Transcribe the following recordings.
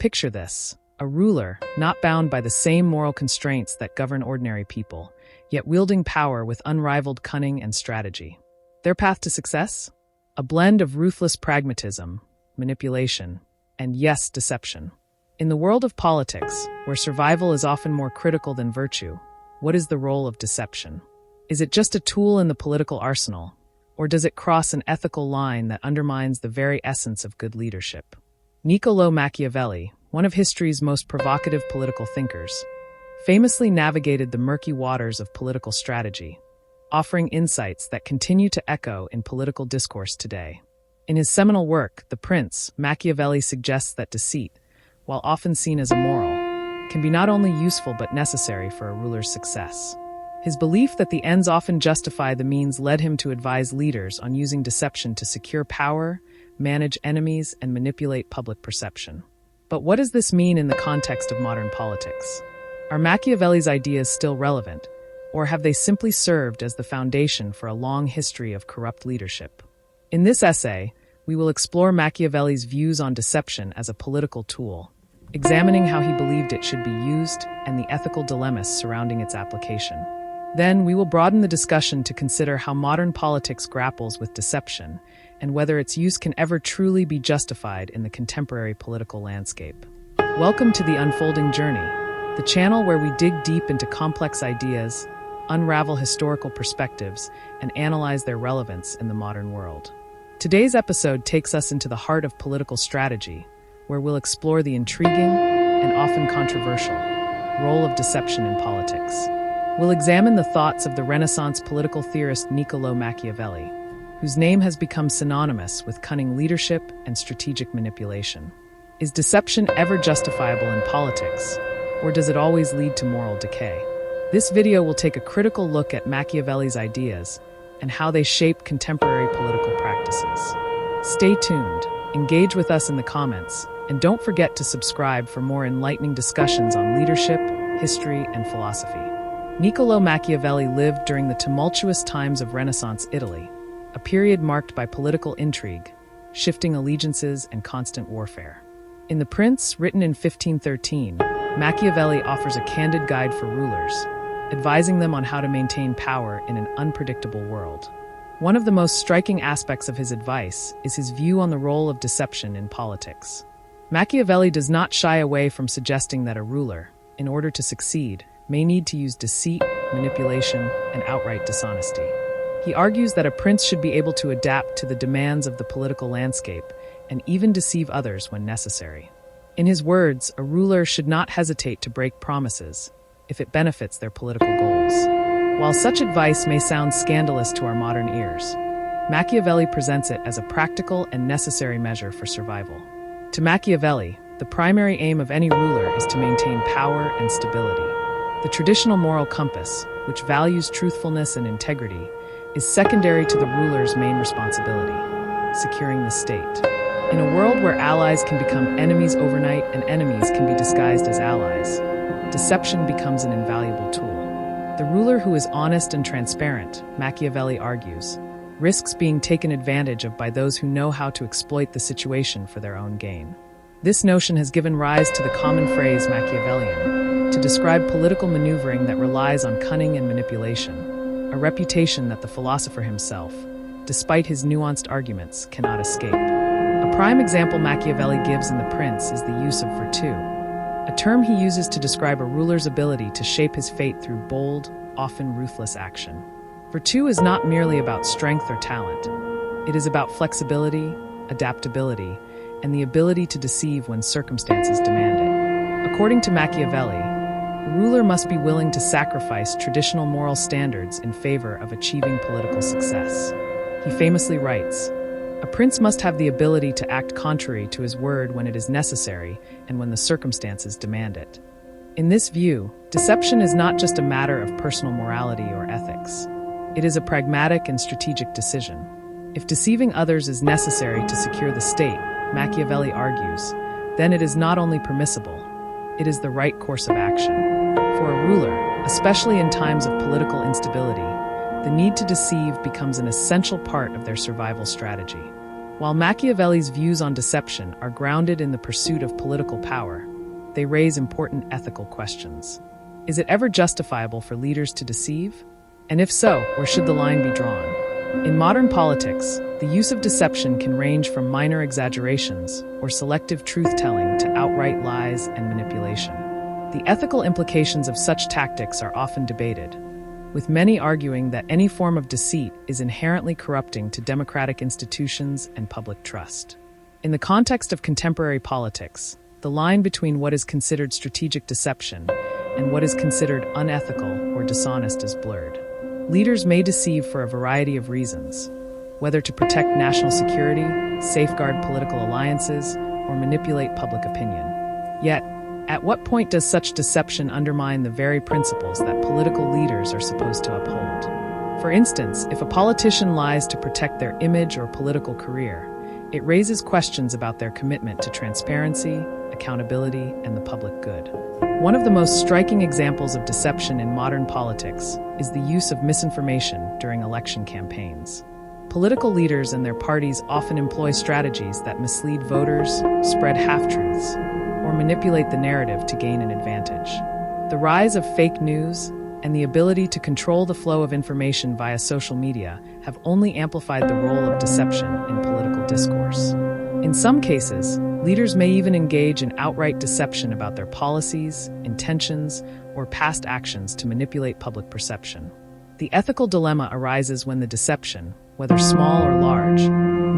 Picture this: a ruler, not bound by the same moral constraints that govern ordinary people, yet wielding power with unrivaled cunning and strategy. Their path to success? A blend of ruthless pragmatism, manipulation, and yes, deception. In the world of politics, where survival is often more critical than virtue, what is the role of deception? Is it just a tool in the political arsenal, or does it cross an ethical line that undermines the very essence of good leadership? Niccolò Machiavelli, one of history's most provocative political thinkers, famously navigated the murky waters of political strategy, offering insights that continue to echo in political discourse today. In his seminal work, The Prince, Machiavelli suggests that deceit, while often seen as immoral, can be not only useful but necessary for a ruler's success. His belief that the ends often justify the means led him to advise leaders on using deception to secure power, manage enemies, and manipulate public perception. But what does this mean in the context of modern politics? Are Machiavelli's ideas still relevant, or have they simply served as the foundation for a long history of corrupt leadership? In this essay, we will explore Machiavelli's views on deception as a political tool, examining how he believed it should be used and the ethical dilemmas surrounding its application. Then, we will broaden the discussion to consider how modern politics grapples with deception and whether its use can ever truly be justified in the contemporary political landscape. Welcome to The Unfolding Journey, the channel where we dig deep into complex ideas, unravel historical perspectives, and analyze their relevance in the modern world. Today's episode takes us into the heart of political strategy, where we'll explore the intriguing and often controversial role of deception in politics. We'll examine the thoughts of the Renaissance political theorist Niccolò Machiavelli, whose name has become synonymous with cunning leadership and strategic manipulation. Is deception ever justifiable in politics, or does it always lead to moral decay? This video will take a critical look at Machiavelli's ideas and how they shape contemporary political practices. Stay tuned, engage with us in the comments, and don't forget to subscribe for more enlightening discussions on leadership, history, and philosophy. Niccolò Machiavelli lived during the tumultuous times of Renaissance Italy, a period marked by political intrigue, shifting allegiances, and constant warfare. In The Prince, written in 1513, Machiavelli offers a candid guide for rulers, advising them on how to maintain power in an unpredictable world. One of the most striking aspects of his advice is his view on the role of deception in politics. Machiavelli does not shy away from suggesting that a ruler, in order to succeed, may need to use deceit, manipulation, and outright dishonesty. He argues that a prince should be able to adapt to the demands of the political landscape and even deceive others when necessary. In his words, a ruler should not hesitate to break promises if it benefits their political goals. While such advice may sound scandalous to our modern ears, Machiavelli presents it as a practical and necessary measure for survival. To Machiavelli, the primary aim of any ruler is to maintain power and stability. The traditional moral compass, which values truthfulness and integrity, is secondary to the ruler's main responsibility, securing the state. In a world where allies can become enemies overnight and enemies can be disguised as allies, deception becomes an invaluable tool. The ruler who is honest and transparent, Machiavelli argues, risks being taken advantage of by those who know how to exploit the situation for their own gain. This notion has given rise to the common phrase Machiavellian to describe political maneuvering that relies on cunning and manipulation, a reputation that the philosopher himself, despite his nuanced arguments, cannot escape. A prime example Machiavelli gives in The Prince is the use of virtue, a term he uses to describe a ruler's ability to shape his fate through bold, often ruthless action. Virtue is not merely about strength or talent. It is about flexibility, adaptability, and the ability to deceive when circumstances demand it. According to Machiavelli, a ruler must be willing to sacrifice traditional moral standards in favor of achieving political success. He famously writes, "A prince must have the ability to act contrary to his word when it is necessary and when the circumstances demand it." In this view, deception is not just a matter of personal morality or ethics. It is a pragmatic and strategic decision. If deceiving others is necessary to secure the state, Machiavelli argues, then it is not only permissible, it is the right course of action. For a ruler, especially in times of political instability, the need to deceive becomes an essential part of their survival strategy. While Machiavelli's views on deception are grounded in the pursuit of political power, they raise important ethical questions. Is it ever justifiable for leaders to deceive? And if so, where should the line be drawn? In modern politics, the use of deception can range from minor exaggerations or selective truth-telling to outright lies and manipulation. The ethical implications of such tactics are often debated, with many arguing that any form of deceit is inherently corrupting to democratic institutions and public trust. In the context of contemporary politics, the line between what is considered strategic deception and what is considered unethical or dishonest is blurred. Leaders may deceive for a variety of reasons, whether to protect national security, safeguard political alliances, or manipulate public opinion. Yet, at what point does such deception undermine the very principles that political leaders are supposed to uphold? For instance, if a politician lies to protect their image or political career, it raises questions about their commitment to transparency, accountability, and the public good. One of the most striking examples of deception in modern politics is the use of misinformation during election campaigns. Political leaders and their parties often employ strategies that mislead voters, spread half-truths, or manipulate the narrative to gain an advantage. The rise of fake news and the ability to control the flow of information via social media have only amplified the role of deception in political discourse. In some cases, leaders may even engage in outright deception about their policies, intentions, or past actions to manipulate public perception. The ethical dilemma arises when the deception, whether small or large,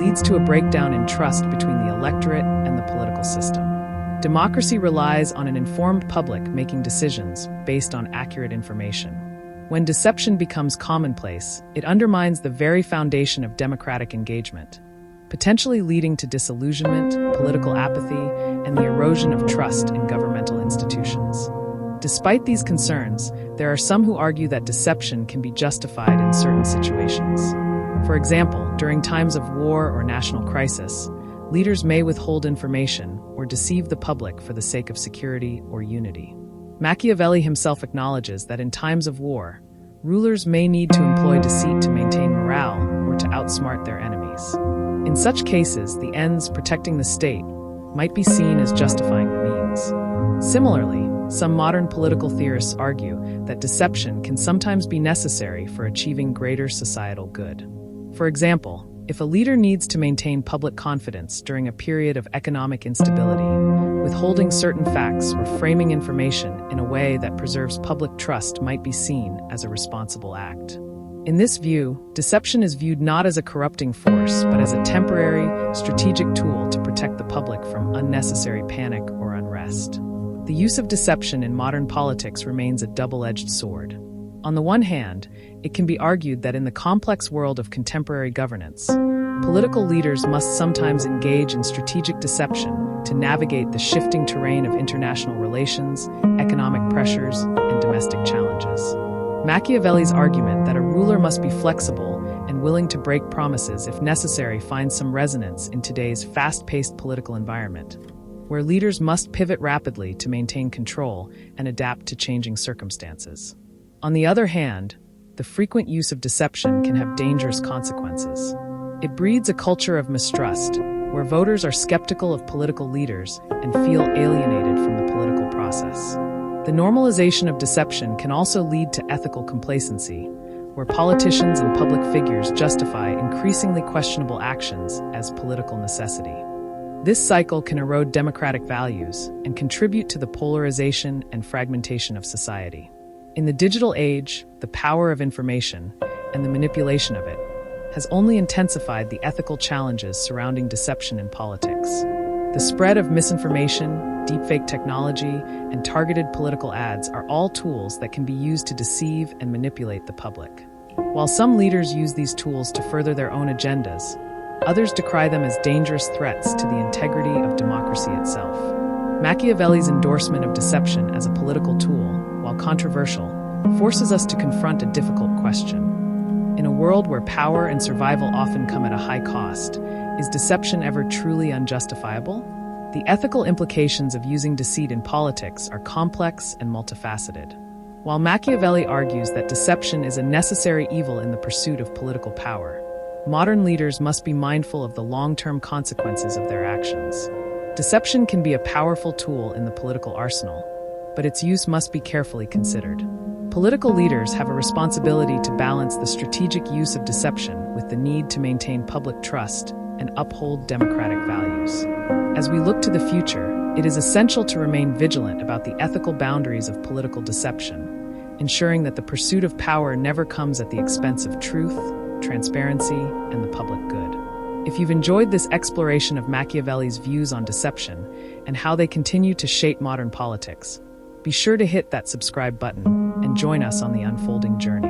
leads to a breakdown in trust between the electorate and the political system. Democracy relies on an informed public making decisions based on accurate information. When deception becomes commonplace, it undermines the very foundation of democratic engagement, potentially leading to disillusionment, political apathy, and the erosion of trust in governmental institutions. Despite these concerns, there are some who argue that deception can be justified in certain situations. For example, during times of war or national crisis, leaders may withhold information or deceive the public for the sake of security or unity. Machiavelli himself acknowledges that in times of war, rulers may need to employ deceit to maintain morale or to outsmart their enemies. In such cases, the ends protecting the state might be seen as justifying the means. Similarly, some modern political theorists argue that deception can sometimes be necessary for achieving greater societal good. For example, if a leader needs to maintain public confidence during a period of economic instability, withholding certain facts or framing information in a way that preserves public trust might be seen as a responsible act. In this view, deception is viewed not as a corrupting force, but as a temporary, strategic tool to protect the public from unnecessary panic or unrest. The use of deception in modern politics remains a double-edged sword. On the one hand, it can be argued that in the complex world of contemporary governance, political leaders must sometimes engage in strategic deception to navigate the shifting terrain of international relations, economic pressures, and domestic challenges. Machiavelli's argument that a ruler must be flexible and willing to break promises if necessary finds some resonance in today's fast-paced political environment, where leaders must pivot rapidly to maintain control and adapt to changing circumstances. On the other hand, the frequent use of deception can have dangerous consequences. It breeds a culture of mistrust, where voters are skeptical of political leaders and feel alienated from the political process. The normalization of deception can also lead to ethical complacency, where politicians and public figures justify increasingly questionable actions as political necessity. This cycle can erode democratic values and contribute to the polarization and fragmentation of society. In the digital age, the power of information and the manipulation of it has only intensified the ethical challenges surrounding deception in politics. The spread of misinformation, deepfake technology, and targeted political ads are all tools that can be used to deceive and manipulate the public. While some leaders use these tools to further their own agendas, others decry them as dangerous threats to the integrity of democracy itself. Machiavelli's endorsement of deception as a political tool, while controversial, forces us to confront a difficult question. In a world where power and survival often come at a high cost, is deception ever truly unjustifiable? The ethical implications of using deceit in politics are complex and multifaceted. While Machiavelli argues that deception is a necessary evil in the pursuit of political power, modern leaders must be mindful of the long-term consequences of their actions. Deception can be a powerful tool in the political arsenal, but its use must be carefully considered. Political leaders have a responsibility to balance the strategic use of deception with the need to maintain public trust and uphold democratic values. As we look to the future, it is essential to remain vigilant about the ethical boundaries of political deception, ensuring that the pursuit of power never comes at the expense of truth, transparency, and the public good. If you've enjoyed this exploration of Machiavelli's views on deception and how they continue to shape modern politics, be sure to hit that subscribe button and join us on the unfolding journey.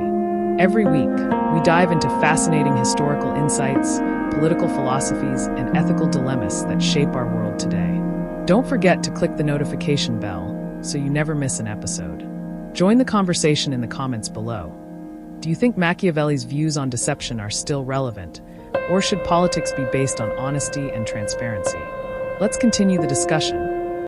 Every week, we dive into fascinating historical insights, political philosophies, and ethical dilemmas that shape our world today. Don't forget to click the notification bell so you never miss an episode. Join the conversation in the comments below. Do you think Machiavelli's views on deception are still relevant, or should politics be based on honesty and transparency? Let's continue the discussion.